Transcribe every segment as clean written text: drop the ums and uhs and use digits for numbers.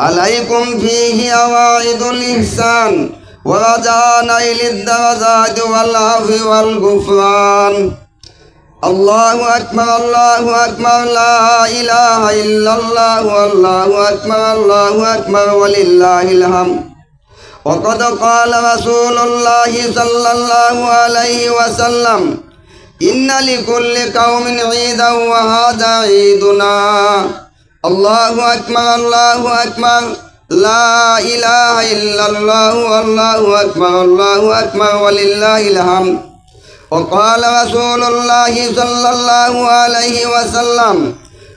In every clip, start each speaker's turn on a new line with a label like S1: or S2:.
S1: عليكم فيه أواعد الإحسان ورجاء نيل الدرجات والعفو والغفران. الله أكبر الله أكبر لا إله إلا الله والله أكبر الله أكبر ولله الحمد. وقد قال رسول الله صلى الله عليه وسلم: إن لكل قوم عيدا وهذا عيدنا. الله أكبر الله أكبر لا إله إلا الله والله أكبر الله أكبر ولله الحمد. وقال رسول الله صلى الله عليه وسلم: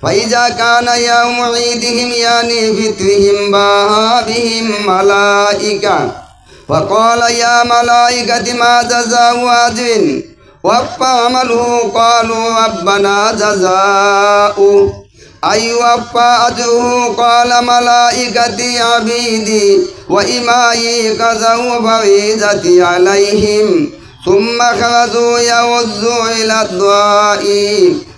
S1: فإذا كان يوم عيدهم يعني فطرهم باها بهم ملائكة فقال: يا ملائكة ما جزاء أجر وفى عمله؟ قالوا: ربنا جزاؤه أي وفى أجره؟ قال: ملائكتي عبيدي وإمائي كذوا فريضتي عليهم. ثم خرجوا يوزوا إلى الدعاء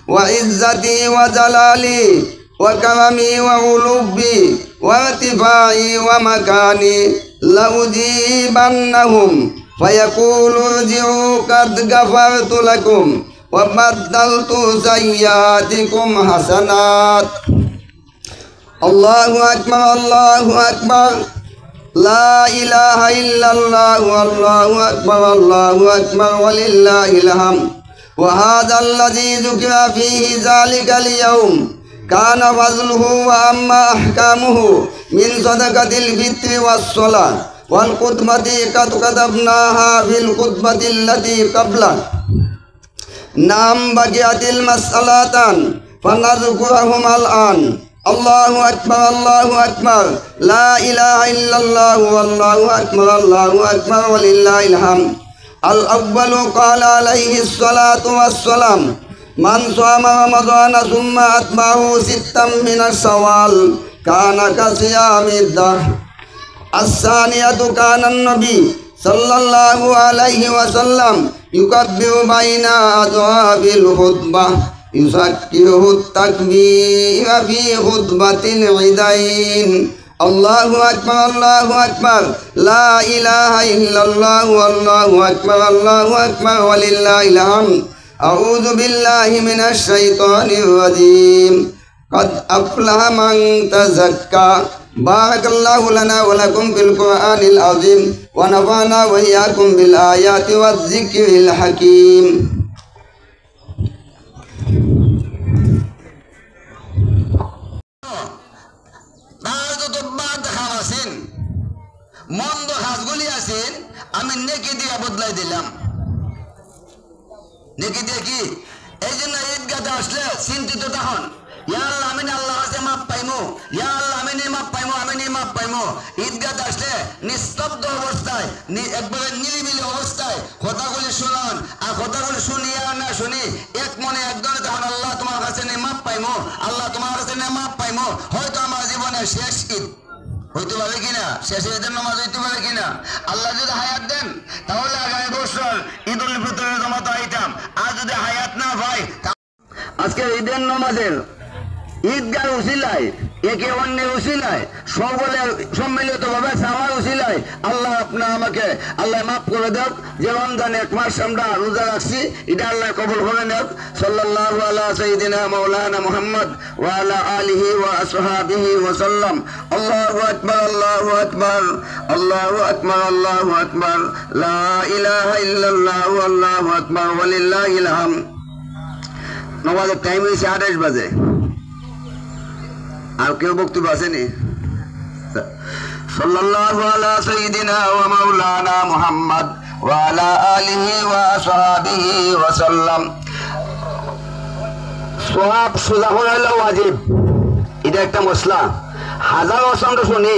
S1: وعزتي وجلالي وكرمي وغلبي وارتفاعي ومكاني لأجيبنهم فيقول: ارجعوا قد غفرت لكم وبدلت سيئاتكم حسنات. الله أكبر الله أكبر لا إله إلا الله والله أكبر الله أكبر ولله الحمد. وهذا الذي ذكر فيه ذلك اليوم كان فضله وأما أحكامه من صدقة الفطر والصلاة والخطبة قد كتبناها في الخطبة التي قبله. نعم بقيت المسألتان فنذكرهما الآن. الله أكبر الله أكبر لا إله إلا الله والله أكبر الله أكبر ولله الحمد. الأول قال عليه الصلاة والسلام: من صام رمضان ثم أتبعه 6 من الشوال كان كصيام الدهر. الثانية كان النبي صلى الله عليه وسلم يكبر بين أضعاف الخطبة يسكره التكبير في خطبة العيدين. الله أكبر الله أكبر لا إله إلا الله والله أكبر الله أكبر ولله الحمد. أعوذ بالله من الشيطان الرجيم. قد أفلح من تزكى. بارك الله لنا ولكم في القرآن العظيم ونفعنا وإياكم بالآيات والذكر الحكيم. মন্দ কাজগুলি আছেন আমি নেকি দিয়ে বদলাই দিলাম। নেকি দিয়ে কি? এই জন্য ঈদগাতে আসলে চিন্তিত তখন আমি আল্লাহ কাছে মাপ পাইমো, আমি মাপ পাইমো, আমি মাপ পাইমো। ঈদগাতে আসলে নিস্তব্ধ অবস্থায় একবারে নিরিবিলি অবস্থায় কথাগুলি শুনুন, আর কথাগুলি শুনিয়া না শুনি এক মনে একজনে তখন আল্লাহ তোমার কাছে মাপ পাইমো, আল্লাহ তোমার কাছে মাপ পাইমো। হয়তো আমার জীবনের শেষ ঈদ হইতে পারে কিনা, শেষ ঈদের নামাজ হইতে পারে কিনা। আল্লাহ যদি হায়াত দেন তাহলে আগামী বছর ঈদ উল ফিতরের জামাত আইতাম। আর যদি হায়াত না পাই আজকে ঈদের নামাজের ঈদগাহ উসিলায় একে অন্যের উসিলায় সকলে সম্মিলিত ভাবে সামার উসিলায় আল্লাহ আপনার আমাকে আল্লাহ মাফ করে দেখ। যে রমজান 1 মাস আমরা রোজা রাখছি এটা আল্লাহ কবুল করে নেক। সাল্লাল্লাহু আলা সাইয়্যিদিনা মাওলানা মুহাম্মদ ওয়া আলা আলিহি ওয়া আসহাবিহি ওয়া সাল্লাম। আল্লাহু আকবার আল্লাহু আকবার আল্লাহু আকবার আল্লাহু আকবার লা ইলাহা ইল্লাল্লাহু আল্লাহু আকবার ওয়ালিল্লাহিল হামদ। নামাজের টাইম হইছে 28 বাজে। আর কেউ বক্তব্য আসেনি? সাল্লাল্লাহু আলা সাইয়্যিদিনা ওয়া মাওলানা মুহাম্মদ ওয়া আলা আলিহি ওয়া আসহাবিহি ওয়া সাল্লাম। সওয়াব সুজা করা হলো ওয়াজিব, এটা একটা মশলা। হাজার অসংখ্য শুনি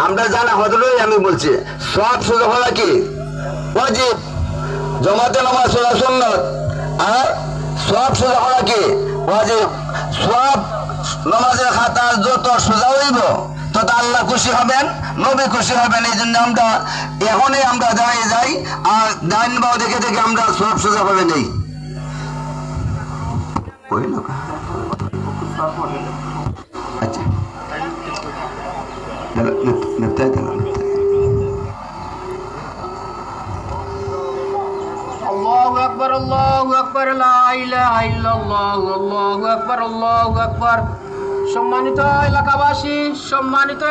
S1: আমরা জানা হদলই আমি বলছি সওয়াব সুজা করা কি ওয়াজিব, জামাতে নামাজ পড়া সুন্নাত, আর সওয়াব সুজা করা কি ওয়াজিব। সওয়াব নামাজের খাতা যত সোজা হইব তত আল্লাহ খুশি হবেন, নবী খুশি হবেন। এই জন্য আমরা এখনই আমরা দাঁড়িয়ে যাই আর ডাইন বাও দেখে দেখে আমরা সব সোজা ভাবে নেই। আচ্ছা
S2: আল্লাহু আকবার, আল্লাহু আকবার, লা ইলাহা ইল্লাল্লাহ, আল্লাহু আকবার, আল্লাহু আকবার। সম্মানিত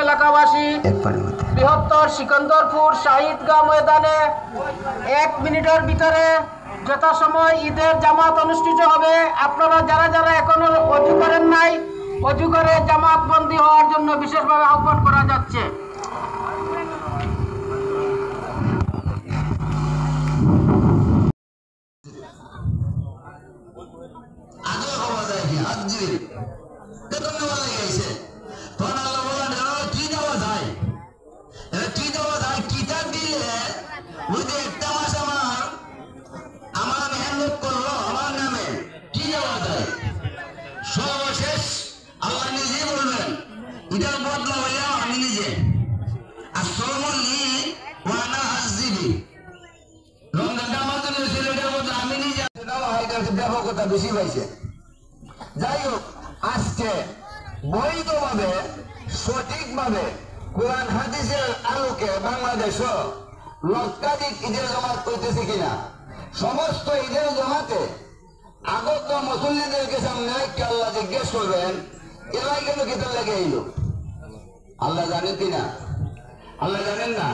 S2: এলাকাবাসী, বৃহত্তর সিকন্দরপুর শাহিদগাহ ময়দানে 1 মিনিটের ভিতরে যথাসময় ঈদের জামাত অনুষ্ঠিত হবে। আপনারা যারা যারা এখনো ওযু করেন নাই, ওযু করে জামাত বন্দী হওয়ার জন্য বিশেষভাবে আহ্বান করা যাচ্ছে।
S1: সর্বশেষ আল্লাহ নিজে বলবেন, এটার বদলা হইয়া আমি নিজে রমজানটা আমার জন্য ছিল, এটার বদলা আমি নিজে ব্যাপকতা বেশি পাইছে। যাই হোক, আজকে বৈধভাবে সঠিকভাবে কোরআন হাদিসের আলোকে বাংলাদেশ লক্ষাধিক ঈদের জামাত করতেছে কিনা, সমস্ত ঈদের জামাতে আগত মুসল্লিদেরকে সামনে আল্লাহ জিজ্ঞেস করবেন, এরা কেন কিতাব লেগে এলো? আল্লাহ জানেন কিনা? আল্লাহ জানেন না?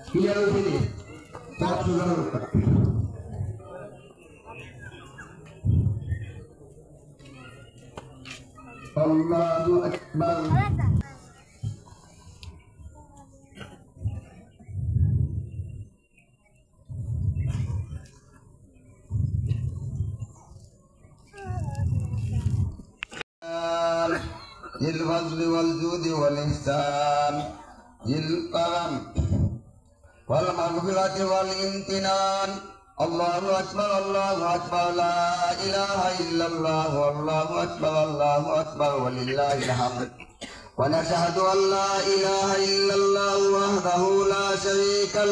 S1: ক্লিয়ার হয়েছে? আল্লাহু আকবার। ذي الفضل والجود والإحسان ذي الكرم والمغفرة والامتنان. الله أكبر، الله أكبر، لا إله إلا الله، والله أكبر، الله أكبر، ولله الحمد. ونشهد أن لا إله إلا الله وحده لا شريك له.